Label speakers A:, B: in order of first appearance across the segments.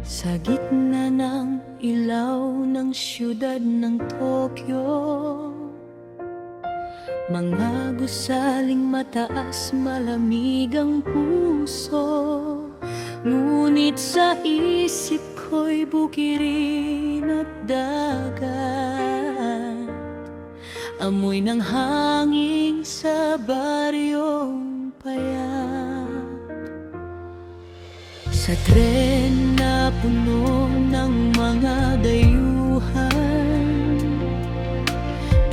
A: Sa gitna ng ilaw ng siyudad ng Tokyo, mga gusaling mataas, malamig ang puso. Ngunit sa isip ko'y bukirin at dagat, amoy ng hangin sa baryong payat. Sa tren na puno ng mga dayuhan,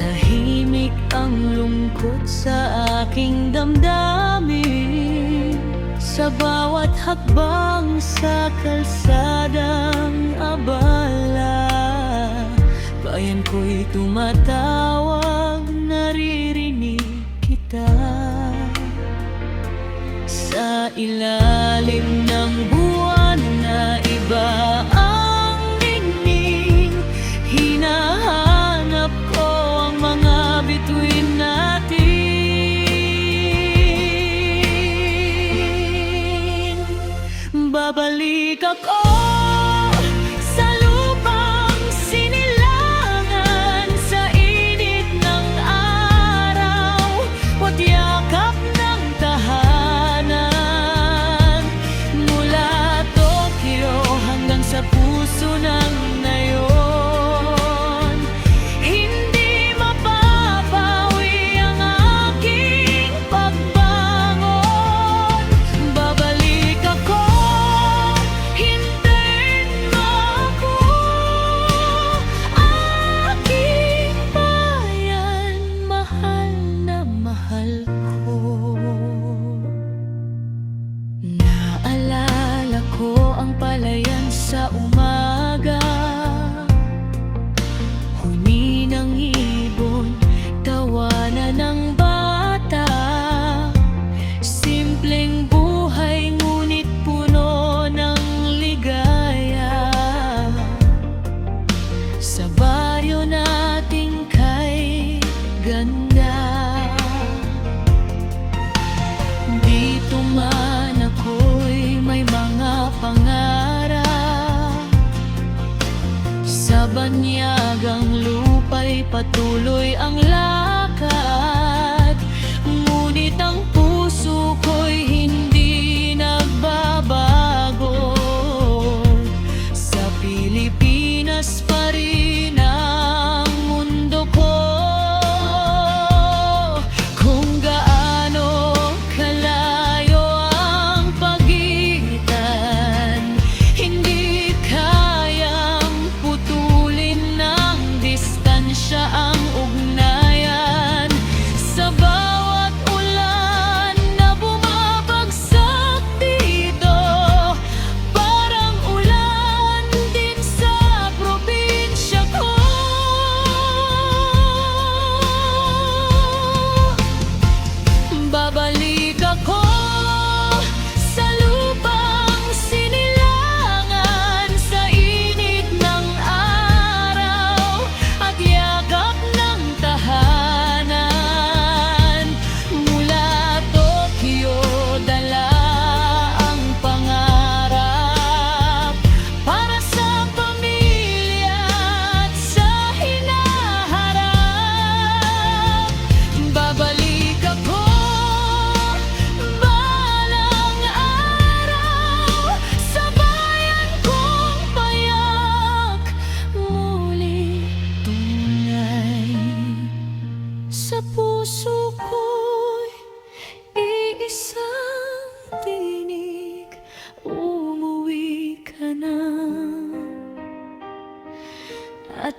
A: tahimik ang lungkot sa aking damdamin. Sa bawat hakbang sa kalsadang abala, bayan ko'y tumatawag, naririnig kita. Sa ilalim ng buwan na iba ang ningning, hinahanap ko ang mga bituin natin. Babalik ako sa lupang sinilangan, sa init ng araw, wagyakap ng tahanan. Mula Tokyo hanggang sa puso ng nayon, hindi mapapawi ang aking pagbangon. Babalik ako, hintayin mo ako, aking bayan, mahal na mahal ko. Naalala ko ang palayan sa umaga, huni ng ibon, tawanan ng bata. Simpleng buhay ngunit puno ng ligaya. Sa baryo nating kay ganda, dito man ako'y may mga pangarap. Sa banyagang lupa'y patuloy ang lakad, ngunit ang puso ko'y hindi nagbabago. Sa Pilipinas pa rin ang mundo ko. Kung gaano kalayo ang pagitan, hindi kayang putulin ng distansya ang ugnayan. Sa bawat ulan na bumabagsak dito, parang ulan din sa probinsya ko. Babalik ako sa lupang sinilangan, sa init ng araw at yakap ng tahanan. Mula Tokyo dala ang pangarap para sa pamilya at sa hinaharap. Babalik ako balang araw sa bayan kong payak, muli tunay. Sa puso ko'y iisang tinig, umuwi ka na. At